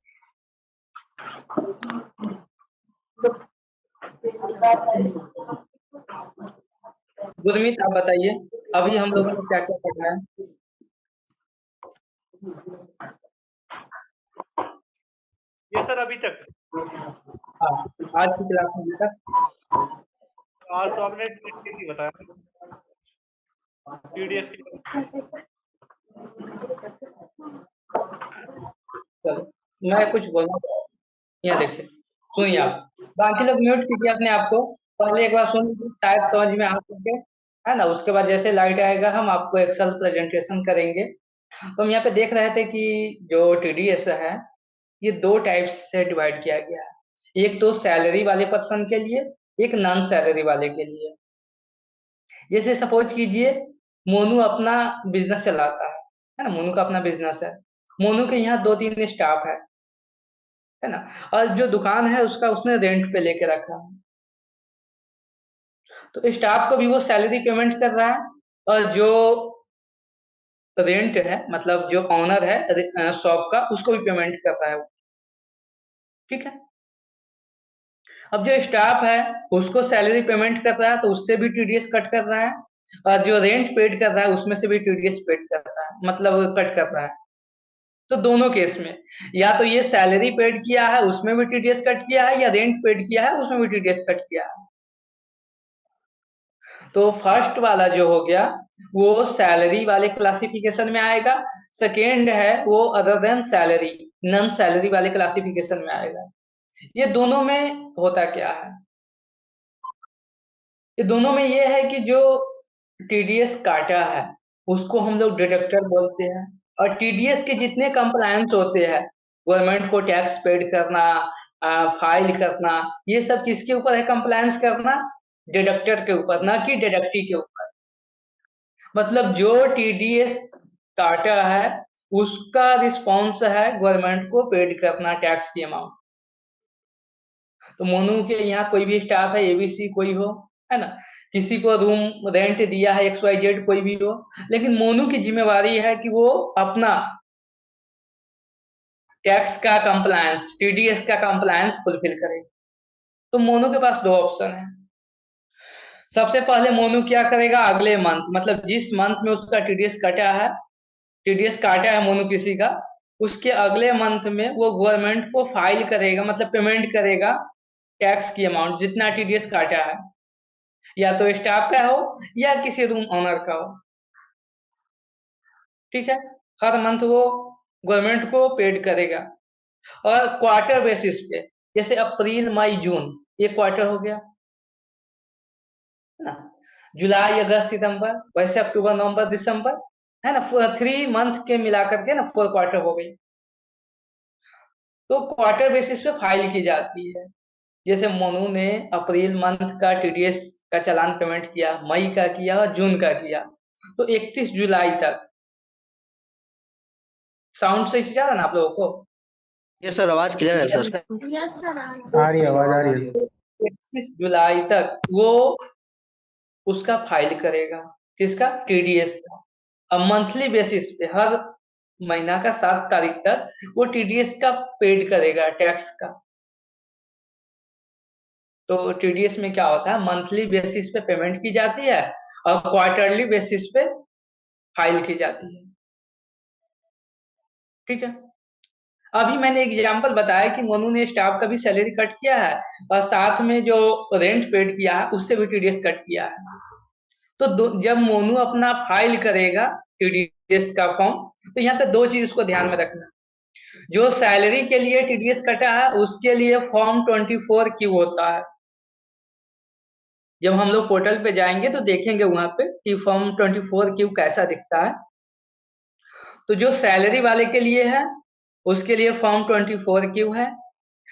गुरमीत आप बताइए अभी हम लोगों ने क्या क्या पढ़ा है। ये सर अभी तक हाँ, आज की क्लास में अभी तक आज तो आपने TDS बताया, TDS की। चलो मैं कुछ बोलना, यहाँ देखिए सुनिए आप, बाकी लोग म्यूट कीजिए अपने आप को, पहले एक बार सुन लीजिए, शायद समझ में आ सके, है ना। उसके बाद जैसे लाइट आएगा हम आपको एक्सेल प्रेजेंटेशन करेंगे। तो हम यहाँ पे देख रहे थे कि जो TDS है ये 2 टाइप्स से डिवाइड किया गया है, एक तो सैलरी वाले पर्सन के लिए, एक नॉन सैलरी वाले के लिए। जैसे सपोज कीजिए मोनू अपना बिजनेस चलाता है ना, मोनू का अपना बिजनेस है, मोनू के यहाँ 2-3 स्टाफ है ना, और जो दुकान है उसका उसने रेंट पे लेके रखा है, तो स्टाफ को भी वो सैलरी पेमेंट कर रहा है, और जो रेंट है मतलब जो ऑनर है शॉप का उसको भी पेमेंट कर रहा है वो, ठीक है। अब जो स्टाफ है उसको सैलरी पेमेंट कर रहा है तो उससे भी TDS कट कर रहा है, और जो रेंट पेड कर रहा है उसमें से भी TDS पेड कर रहा है, मतलब कट कर रहा है। तो दोनों केस में या तो ये सैलरी पेड किया है उसमें भी TDS कट किया है, या रेंट पेड किया है उसमें भी TDS कट किया है। तो फर्स्ट वाला जो हो गया वो सैलरी वाले क्लासिफिकेशन में आएगा, सेकेंड है वो other than salary non salary वाले क्लासिफिकेशन में आएगा। ये दोनों में होता क्या है, ये दोनों में ये है कि जो TDS काटा है उसको हम लोग डिडक्टर बोलते हैं, और TDS के जितने कंप्लायंस होते हैं, गवर्नमेंट को टैक्स पेड करना, फाइल करना, ये सब किसके ऊपर है कंप्लायंस करना, डिडक्टर के ऊपर, ना कि डिडक्टी के ऊपर। मतलब जो TDS काटा है उसका रिस्पॉन्स है गवर्नमेंट को पेड करना टैक्स की अमाउंट। तो मोनू के यहाँ कोई भी स्टाफ है ABC कोई हो, है ना, किसी को रूम रेंट दिया है XYZ कोई भी हो, लेकिन मोनू की जिम्मेवारी है कि वो अपना टैक्स का कंप्लायंस, TDS का कंप्लायंस फुलफिल करे। तो मोनू के पास 2 ऑप्शन है। सबसे पहले मोनू क्या करेगा, अगले मंथ मतलब जिस मंथ में उसका TDS काटा है मोनू किसी का, उसके अगले मंथ में वो गवर्नमेंट को फाइल करेगा, मतलब पेमेंट करेगा टैक्स की अमाउंट जितना TDS काटा है, या तो स्टाफ का हो या किसी रूम ऑनर का हो, ठीक है। हर मंथ वो गवर्नमेंट को पेड करेगा, और क्वार्टर बेसिस पे, जैसे अप्रैल मई जून ये क्वार्टर हो गया, है ना, जुलाई अगस्त सितंबर, वैसे अक्टूबर नवंबर दिसंबर, है ना, 3 मंथ के मिला करके ना 4 क्वार्टर हो गई। तो क्वार्टर बेसिस पे फाइल की जाती है। जैसे मोनू ने अप्रैल मंथ का TDS का चालान पेमेंट किया, मई का किया और जून का किया, तो 31 जुलाई तक। साउंड सही से जा रहा है ना आप लोगों को? यस सर, आवाज क्लियर है सर। आ रही है, आवाज आ रही है। 31 जुलाई तक वो उसका फाइल करेगा, किसका, TDS का। अब मंथली बेसिस पे हर महीना का 7 तारीख तक वो TDS का पेड करेगा टैक्स का। तो TDS में क्या होता है, मंथली बेसिस पे पेमेंट की जाती है और क्वार्टरली बेसिस पे फाइल की जाती है, ठीक है। अभी मैंने एग्जांपल बताया कि मोनू ने स्टाफ का भी सैलरी कट किया है, और साथ में जो रेंट पेड किया है उससे भी TDS कट किया है। तो जब मोनू अपना फाइल करेगा TDS का फॉर्म, तो यहाँ पे 2 चीज उसको ध्यान में रखना। जो सैलरी के लिए TDS कटा है उसके लिए फॉर्म 24Q होता है। जब हम लोग पोर्टल पे जाएंगे तो देखेंगे वहां पे कि फॉर्म 24Q कैसा दिखता है। तो जो सैलरी वाले के लिए है उसके लिए फॉर्म 24Q है,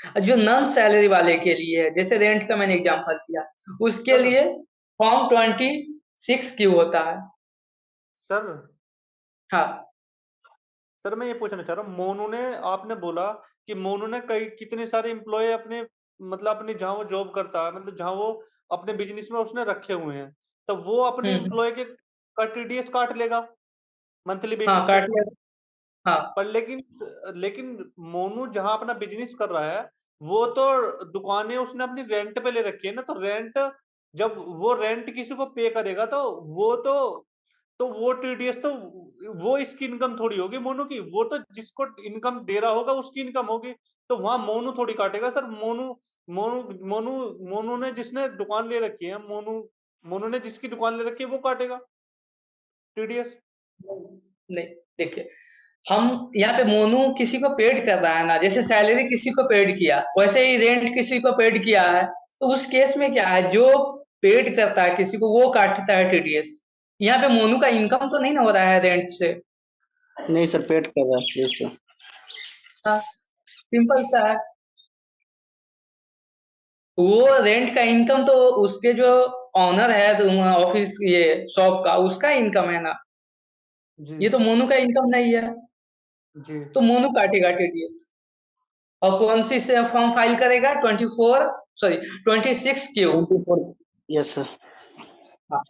जो नॉन सैलरी वाले के लिए है, जैसे रेंट का मैंने एग्जांपल दिया, उसके लिए फॉर्म 26 क्यू होता है। सर हाँ सर मैं ये पूछना चाह रहा हूँ, मोनू ने आपने बोला कि मोनू ने कई कितने सारे एम्प्लॉय अपने मतलब अपने जहाँ वो जॉब करता है, मतलब जहाँ वो अपने बिजनेस में उसने रखे हुए हैं, तो वो अपने एम्प्लॉय के का टीडीएस काट लेगा मंथली हाँ बेसिस पे। काट लिया। हाँ पर लेकिन मोनू जहाँ अपना बिजनेस कर रहा है, वो तो दुकानें उसने अपनी रेंट पे ले रखी है ना, तो रेंट जब वो रेंट किसी को पे करेगा तो वो टीडीएस तो वो इसकी इनकम थोड़ी होगी मोनू की, वो तो जिसको इनकम दे रहा होगा उसकी इनकम होगी, तो वहां मोनू थोड़ी काटेगा सर। मोनू मोनू मोनू मोनू ने जिसने दुकान ले रखी है, मोनू ने जिसकी दुकान ले रखी है वो काटेगा टीडीएस। नहीं, देखिए हम यहाँ पे मोनू किसी को पेड कर रहा है ना, जैसे सैलरी किसी को पेड किया वैसे ही रेंट किसी को पेड किया है, तो उस केस में क्या है, जो पेड करता है किसी को वो काटता है टीडीएस। यहाँ पे मोनू का इनकम तो नहीं ना हो रहा है रेंट से। नहीं सर, पेड कर रहा है चीज तो। हाँ सिंपल सा है, वो रेंट का इनकम तो उसके जो ऑनर है तो ऑफिस ये शॉप का, उसका इनकम है ना, ये तो मोनू का इनकम नहीं है, जी तो मोनू काटेगा टीडीएस। और कौन सी से फॉर्म फाइल करेगा, 26 क्यू। 24, yes sir. हाँ,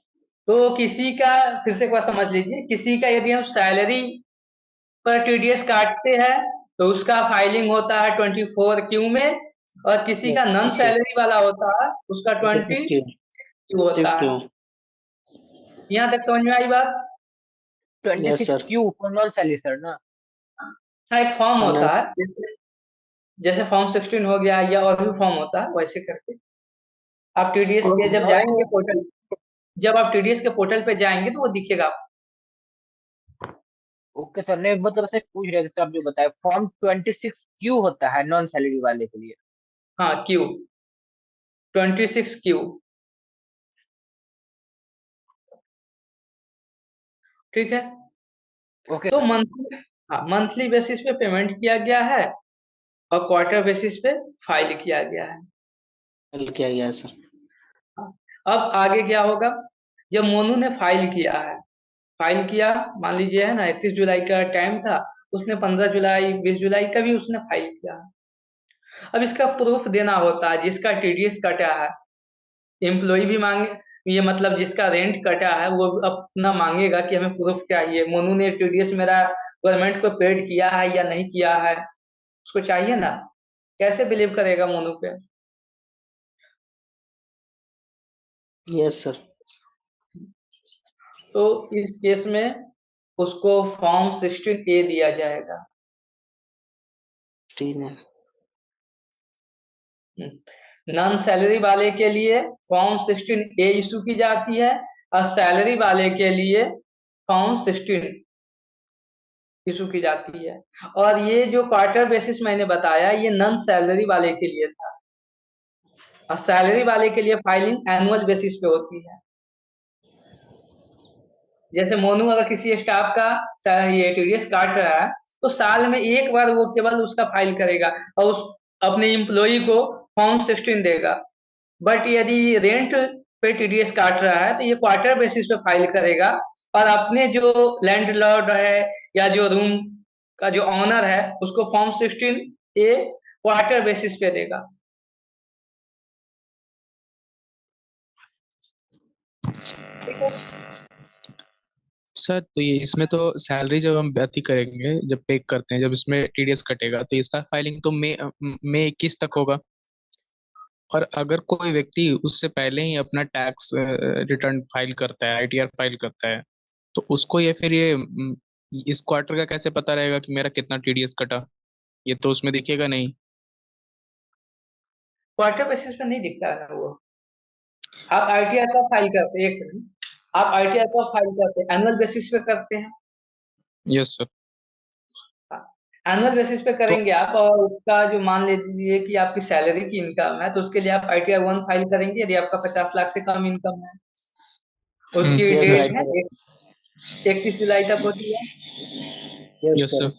तो किसी का फिर से एक बार समझ लीजिए, किसी का यदि हम सैलरी पर टीडीएस काटते हैं तो उसका फाइलिंग होता है 24 क्यू में, और किसी का नॉन सैलरी वाला होता है उसका 20 क्यू होता है। यहाँ तक समझ में आई बात? 26 Q for non salary sir ना? हाँ एक फॉर्म होता है, जैसे फॉर्म 16 हो गया या और भी फॉर्म होता है, वैसे करके आप टीडीएस के जब जाएंगे पोर्टल, जब आप टीडीएस के पोर्टल पे जाएंगे तो वो दिखेगा आपको। ओके सर, नहीं मतलब से पूछ रहे थे सर, आप जो बताए फॉर्म 26 क्यू होता है नॉन सैलरी वाले के लिए। हाँ क्यू 26 क्यू, ठीक है। ओके तो मंथली, हाँ मंथली बेसिस पे पेमेंट किया गया है और क्वार्टर बेसिस पे फाइल किया गया है। फाइल किया गया है सर। हाँ, अब आगे क्या होगा, जब मोनू ने फाइल किया है, फाइल किया मान लीजिए है ना 31 जुलाई का टाइम था, उसने 15 जुलाई 20 जुलाई का भी उसने फाइल किया। अब इसका प्रूफ देना होता है, जिसका टीडीएस कटा है एम्प्लॉय भी मांगे, ये मतलब जिसका रेंट कटा है वो अपना मांगेगा कि हमें प्रूफ चाहिए, मोनू ने टीडीएस मेरा गवर्नमेंट को पेड किया है या नहीं किया है, उसको चाहिए ना। कैसे बिलीव करेगा मोनू पे? Yes sir. तो इस केस में उसको फॉर्म 16A दिया जाएगा। ठीक है। नॉन सैलरी वाले के लिए फॉर्म 16A इशू की जाती है और सैलरी वाले के लिए फॉर्म 16 इशू की जाती है। और ये जो क्वार्टर बेसिस मैंने बताया ये नॉन सैलरी वाले के लिए था, और सैलरी वाले के लिए फाइलिंग एनुअल बेसिस पे होती है। जैसे मोनू अगर किसी स्टाफ का ये टीडीएस काट रहा है तो साल में एक बार वो केवल उसका फाइल करेगा और उस अपने एम्प्लॉय को फॉर्म 16 देगा। बट यदि रेंट पे टीडीएस काट रहा है तो ये क्वार्टर बेसिस पे फाइल करेगा और अपने जो लैंडलॉर्ड है या जो रूम का जो ऑनर है उसको फॉर्म 16A क्वार्टर बेसिस पे देगा। ठीक है सर, तो ये इसमें तो सैलरी जब हम अति करेंगे, जब पे करते हैं, जब इसमें टीडीएस कटेगा तो इसका फाइलिंग तो मई 21 तक होगा। और अगर कोई व्यक्ति उससे पहले ही अपना टैक्स रिटर्न फाइल करता है, आईटीआर फाइल करता है, तो उसको ये फिर ये इस क्वार्टर का कैसे पता रहेगा कि मेरा कितना टीडीएस कटा? ये तो उसमें दिखेगा नहीं। क्वार्टर बेसिस पे नहीं दिखता है ना वो। आप आईटीआर का फाइल करते हैं, एक सेकंड, आप आईटीआर का फाइल करते हैं एनुअल बेसिस पे करते हैं। Yes sir. एनुअल बेसिस पे करेंगे आप, और उसका जो मान लीजिए कि आपकी सैलरी की इनकम है तो उसके लिए आप ITR 1 फाइल करेंगे यदि आपका 50 लाख से कम इनकम है। उसकी Yes, डेट sir. है 31 जुलाई तक होती है। Yes, yes sir. सर।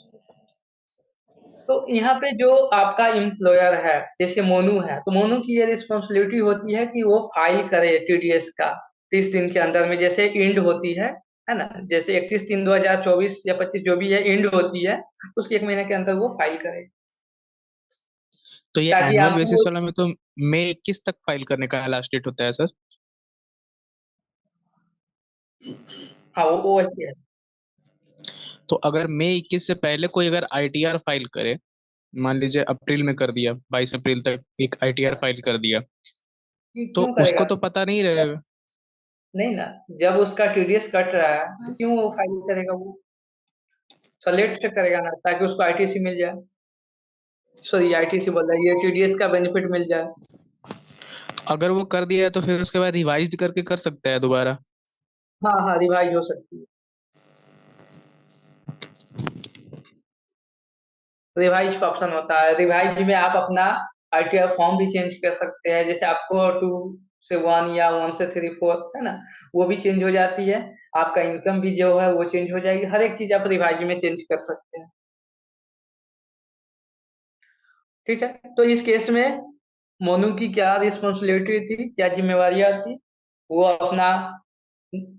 तो यहाँ पे जो आपका एम्प्लॉयर है, जैसे मोनू है, तो मोनू की ये रिस्पॉन्सिबिलिटी होती है कि वो फाइल करे टीडीएस का 30 दिन के अंदर में, जैसे एंड होती है ना? जैसे 31/3/2024 या 25 जो भी है एंड होती है, उसके 1 महीने के अंदर वो फाइल करे। तो ये ताकि एनुअल आपको बेसिस वाला में तो मई 21 तक फाइल करने का लास्ट डेट होता है सर। हाँ, वो ऐसे है। तो अगर मई 21 से पहले कोई अगर आईटीआर फाइल करे, मान लीजिए अप्रैल में कर दिया, 22 अप्रैल तक एक आईटीआर फाइल कर दिया, तो क्यों उसको करेगा? तो पता नहीं रहेगा। नहीं ना, जब उसका टीडीएस कट रहा है तो क्यों वो फाइल करेगा? वो लेट करेगा ना, ताकि उसको आईटीसी मिल जाए। सॉरी, आईटीसी बोल रहा है, ये टीडीएस का बेनिफिट मिल जाए। अगर वो कर दिया है तो फिर उसके बाद रिवाइज करके कर सकता है दोबारा। हाँ हाँ, रिवाइज हो सकती है। रिवाइज का ऑप्शन होता है। रिवाइज में आप अपना आईटीआर फॉर्म भी चेंज कर सकते हैं, जैसे आपको 2 से 1 या 1 से 3 4 है ना, वो भी चेंज हो जाती है। आपका इनकम भी जो है वो चेंज हो जाएगी। हर एक चीज आप रिवाइज में चेंज कर सकते हैं। ठीक है, तो इस केस में मोनू की क्या रिस्पॉन्सिबिलिटी थी, क्या जिम्मेवारियां थी? वो अपना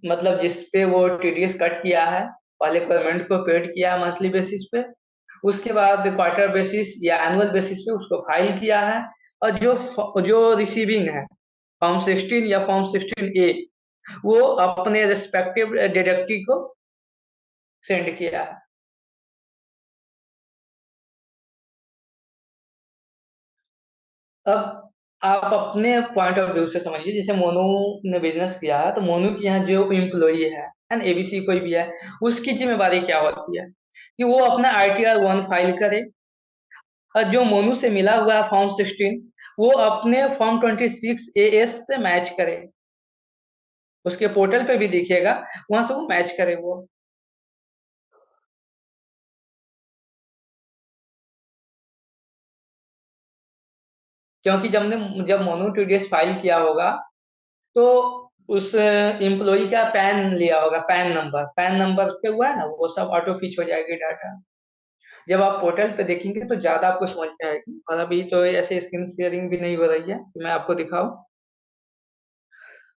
मतलब जिस पे वो टीडीएस कट किया है, पहले गवर्नमेंट को पेड किया है मंथली बेसिस पे, उसके बाद क्वार्टर बेसिस या एनुअल बेसिस पे उसको फाइल किया है, और जो रिसीविंग है फॉर्म 16 या फॉर्म 16A, वो अपने रिस्पेक्टिव डायरेक्टरी को सेंड किया है। अब आप अपने पॉइंट ऑफ व्यू से समझिए, जैसे मोनू ने बिजनेस किया है, तो मोनू के यहाँ जो एम्प्लॉई है ना, एबीसी कोई भी है, उसकी जिम्मेवारी क्या होती है कि वो अपना आईटीआर 1 फाइल करे, और जो मोनू से मिला हुआ है फॉर्म 16, वो अपने फॉर्म 26AS से मैच करे। उसके पोर्टल पे भी दिखेगा, वहां से वो मैच करे वो। क्योंकि जब मोनू टीडीएस फाइल किया होगा, तो उस एम्प्लॉई का पैन लिया होगा, पैन नंबर पे हुआ है ना, वो सब ऑटो फिच हो जाएगी डाटा। जब आप पोर्टल पे देखेंगे तो ज्यादा आपको समझ में आएगी। और अभी तो ऐसे स्क्रीन शेयरिंग भी नहीं हो रही है कि मैं आपको दिखाऊं,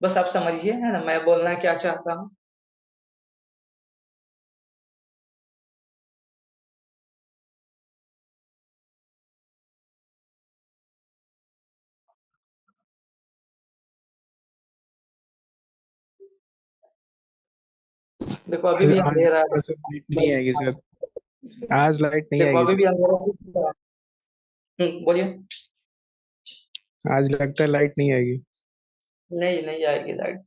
बस आप समझिए है ना मैं बोलना क्या चाहता हूँ। देखो अभी भी आज अंधेरा है। लाइट नहीं आएगी सर, आज लाइट नहीं देखो आएगी अभी सर, भी अंधेरा है। बोलिए। आज लगता है लाइट नहीं आएगी। नहीं, नहीं आएगी लाइट।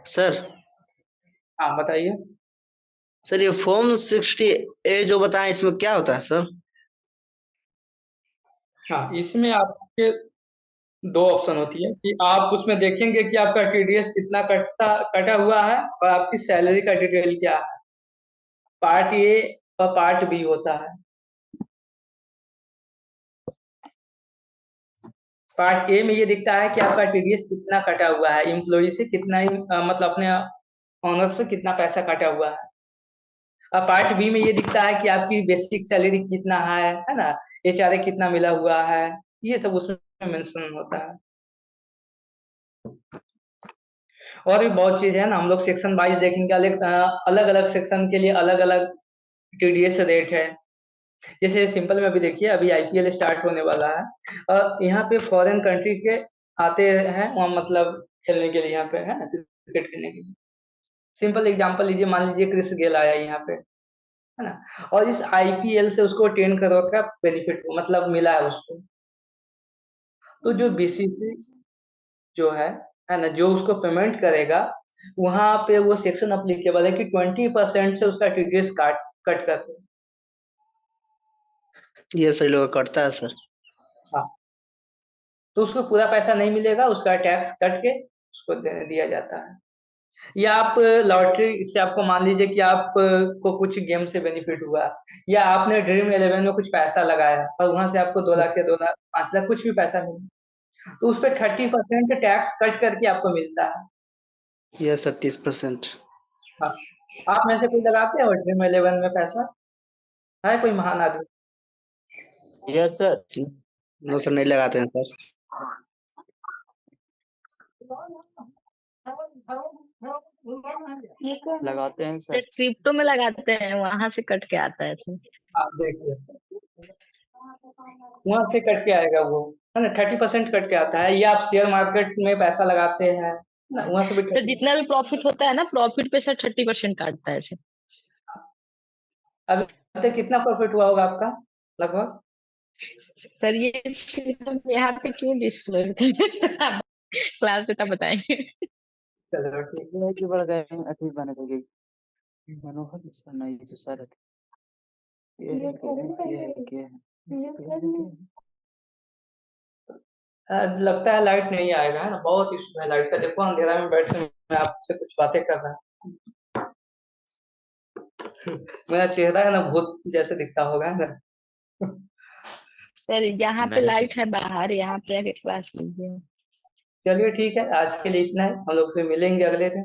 सर हाँ बताइए। सर ये फॉर्म 60A जो बताएं, इसमें क्या होता है सर? हाँ, इसमें आपके 2 ऑप्शन होती है कि आप उसमें देखेंगे कि आपका टीडीएस कितना कटा हुआ है, और आपकी सैलरी का डिटेल क्या है। पार्ट ए और पार्ट बी होता है। पार्ट ए में ये दिखता है कि आपका टीडीएस कितना कटा हुआ है, एम्प्लॉई से कितना मतलब अपने ऑनर से कितना पैसा कटा हुआ है। और पार्ट बी में ये दिखता है कि आपकी बेसिक सैलरी कितना है ना, एचआरए कितना मिला हुआ है, ये सब उसमें मेंशन होता है। और भी बहुत चीज है ना, हम लोग सेक्शन वाइज देखेंगे, अलग अलग सेक्शन के लिए अलग अलग टीडीएस रेट है। जैसे सिंपल में अभी देखिए, अभी आईपीएल स्टार्ट होने वाला है, और यहाँ पे फॉरेन कंट्री के आते हैं वहाँ, मतलब खेलने के लिए यहाँ पे है ना, क्रिकेट खेलने के लिए। सिंपल एग्जांपल लीजिए, मान लीजिए क्रिस गेल आया यहाँ पे है ना, और इस आईपीएल से उसको 10 करोड़ का बेनिफिट मतलब मिला है उसको। तो जो बीसीसी जो है ना, जो उसको पेमेंट करेगा, वहां पे वो सेक्शन अप्लीकेबल है कि 20% से उसका टीडीएस कट करते हैं। ये सही लोग कटता है सर। हाँ, तो उसको पूरा पैसा नहीं मिलेगा, उसका टैक्स कट के उसको दिया जाता है। या आप लॉटरी से, आपको मान लीजिए कि आप को कुछ गेम से बेनिफिट हुआ, या आपने ड्रीम 11 में कुछ पैसा लगाया और वहां से आपको 2 लाख या 2 लाख 5 लाख कुछ भी पैसा मिला, तो उस पर 30% टैक्स कट करके आपको मिलता है। ये सर 30%। हाँ, आप में से कोई लगाते हो ड्रीम 11 में पैसा? है कोई महान आदमी? Yes sir. नो सर, नहीं लगाते हैं सर। लगाते हैं सर। क्रिप्टो में लगाते हैं, वहां से कट के आता है इसमें। आप देखिए, वहां से कट के आएगा वो, है ना, 30% कट के आता है। ये आप शेयर मार्केट में पैसा लगाते हैं ना, वहां से भी सर जितना भी प्रॉफिट होता है ना, प्रॉफिट पे सर 30% काटता है इसे। अभी तक कितना प्रॉफिट हुआ होगा आपका लगभग? सर ये हम यहाँ पे क्यों डिस्क्लोज करें? क्लास में तब बताएंगे। चलो ठीक ये है कि बढ़ गए अभी बन गई मनोहर सर नहीं तो सर ये है है। लगता है लाइट नहीं आएगा, है ना, बहुत इशू है लाइट का। देखो अंधेरा में बैठ के मैं आपसे कुछ बातें कर रहा हूँ। मेरा चेहरा है ना भूत जैसे दिखता होगा, है ना। सर यहाँ पे लाइट है बाहर, यहाँ पे आके क्लास लीजिए। चलिए ठीक है, आज के लिए इतना है। हम लोग फिर मिलेंगे अगले दिन।